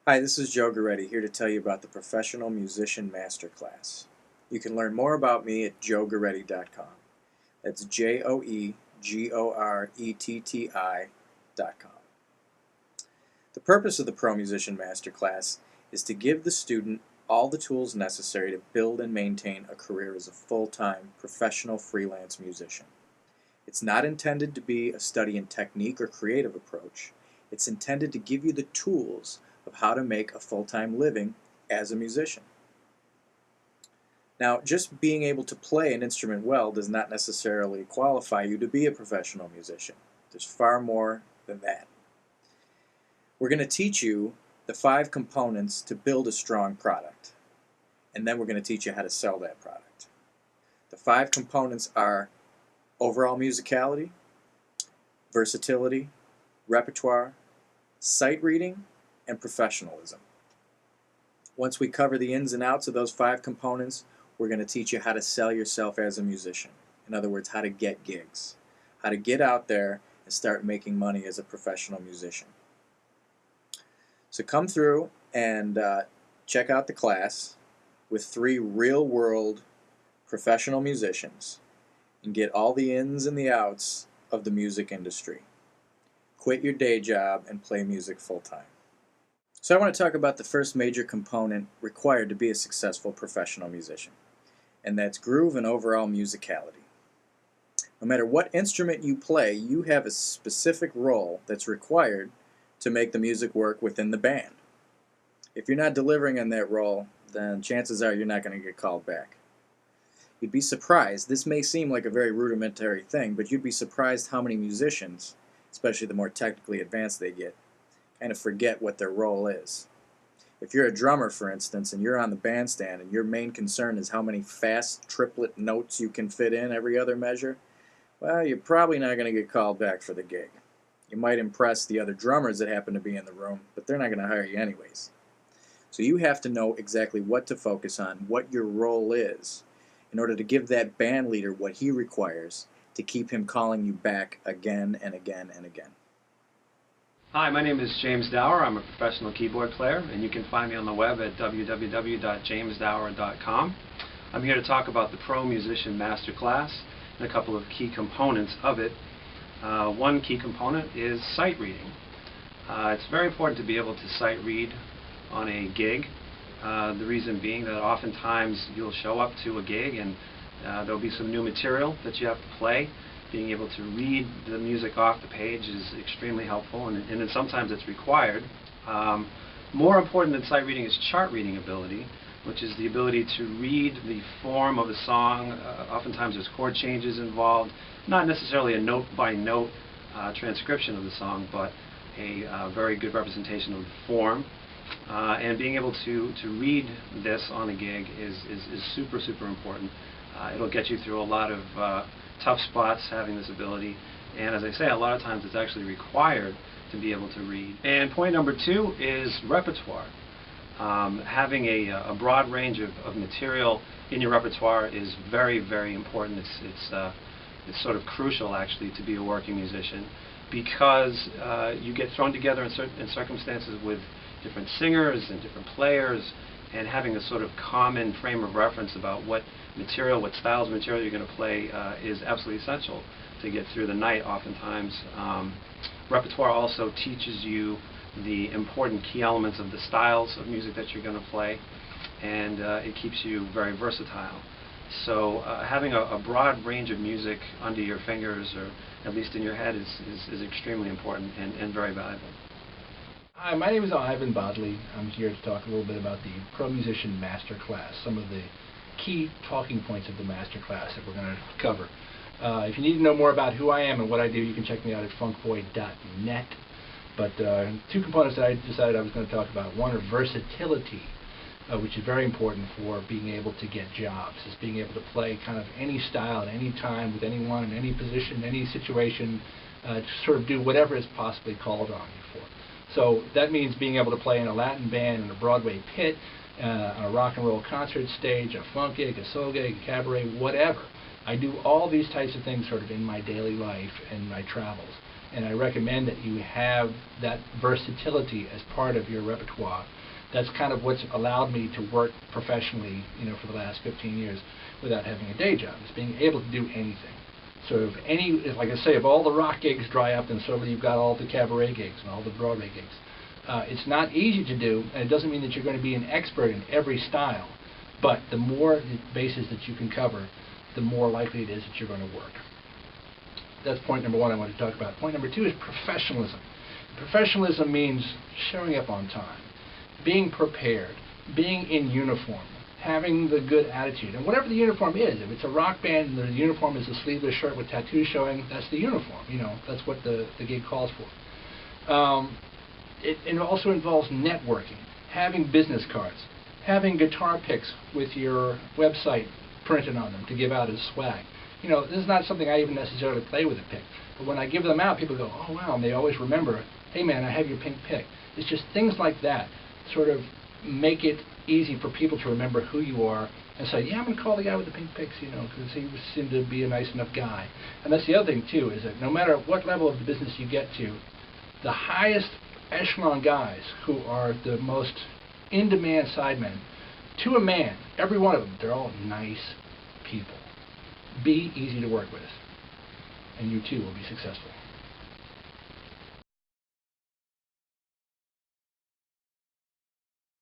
Hi, this is Joe Goretti here to tell you about the Professional Musician Masterclass. You can learn more about me at joegoretti.com. That's JOEGORETTI.com. The purpose of the Pro Musician Masterclass is to give the student all the tools necessary to build and maintain a career as a full-time professional freelance musician. It's not intended to be a study in technique or creative approach. It's intended to give you the tools of how to make a full-time living as a musician. Now, just being able to play an instrument well does not necessarily qualify you to be a professional musician. There's far more than that. We're going to teach you the 5 components to build a strong product, and then we're going to teach you how to sell that product. The 5 components are overall musicality, versatility, repertoire, sight reading, and professionalism. Once we cover the ins and outs of those 5 components, we're going to teach you how to sell yourself as a musician. In other words, how to get gigs, how to get out there and start making money as a professional musician. So come through and check out the class with 3 real-world professional musicians and get all the ins and the outs of the music industry. Quit your day job and play music full-time. So I want to talk about the first major component required to be a successful professional musician, and that's groove and overall musicality. No matter what instrument you play, you have a specific role that's required to make the music work within the band. If you're not delivering on that role, then chances are you're not going to get called back. You'd be surprised. This may seem like a very rudimentary thing, but you'd be surprised how many musicians, especially the more technically advanced they get, kind of forget what their role is. If you're a drummer, for instance, and you're on the bandstand and your main concern is how many fast triplet notes you can fit in every other measure, well, you're probably not going to get called back for the gig. You might impress the other drummers that happen to be in the room, but they're not going to hire you anyways. So you have to know exactly what to focus on, what your role is, in order to give that band leader what he requires to keep him calling you back again and again and again. Hi, my name is James Dower. I'm a professional keyboard player, and you can find me on the web at www.jamesdower.com. I'm here to talk about the Pro Musician Masterclass and a couple of key components of it. One key component is sight reading. It's very important to be able to sight read on a gig. The reason being that oftentimes you'll show up to a gig and there'll be some new material that you have to play. Being able to read the music off the page is extremely helpful, and then sometimes it's required. More important than sight reading is chart reading ability, which is the ability to read the form of a song. Oftentimes there's chord changes involved, not necessarily a note-by-note transcription of the song, but a very good representation of the form. And being able to read this on a gig is super, super important. It'll get you through a lot of tough spots having this ability, and as I say, a lot of times it's actually required to be able to read. And point number 2 is repertoire. Having a broad range of material in your repertoire is very, very important. It's sort of crucial actually to be a working musician, because you get thrown together in circumstances with different singers and different players, and having a sort of common frame of reference about what material, what styles of material you're going to play is absolutely essential to get through the night oftentimes. Repertoire also teaches you the important key elements of the styles of music that you're going to play, and it keeps you very versatile. So having a broad range of music under your fingers, or at least in your head, is extremely important and very valuable. Hi, my name is Ivan Bodley. I'm here to talk a little bit about the Pro Musician Masterclass, some of the key talking points of the Masterclass that we're going to cover. If you need to know more about who I am and what I do, you can check me out at funkboy.net. But 2 components that I decided I was going to talk about. One are versatility, which is very important for being able to get jobs. Is being able to play kind of any style at any time with anyone in any position, any situation, to sort of do whatever is possibly called on you for. So that means being able to play in a Latin band, in a Broadway pit, on a rock and roll concert stage, a funk gig, a soul gig, a cabaret, whatever. I do all these types of things sort of in my daily life and my travels. and I recommend that you have that versatility as part of your repertoire. That's kind of what's allowed me to work professionally, for the last 15 years without having a day job, is being able to do anything. So like I say, if all the rock gigs dry up, then suddenly you've got all the cabaret gigs and all the Broadway gigs. It's not easy to do, and it doesn't mean that you're going to be an expert in every style, but the more bases that you can cover, the more likely it is that you're going to work. That's point number one I want to talk about. Point number two is professionalism. Professionalism means showing up on time, being prepared, being in uniform, having the good attitude. And whatever the uniform is, if it's a rock band and the uniform is a sleeveless shirt with tattoos showing, that's the uniform. That's what the gig calls for. It also involves networking, having business cards, having guitar picks with your website printed on them to give out as swag. This is not something I even necessarily play with a pick, but when I give them out, people go, oh wow, and they always remember, hey man, I have your pink pick. It's just things like that sort of make it easy for people to remember who you are and say, yeah, I'm going to call the guy with the pink picks, because he seemed to be a nice enough guy. And that's the other thing too, is that no matter what level of the business you get to, the highest echelon guys who are the most in-demand sidemen, to a man, every one of them, they're all nice people. Be easy to work with, and you too will be successful.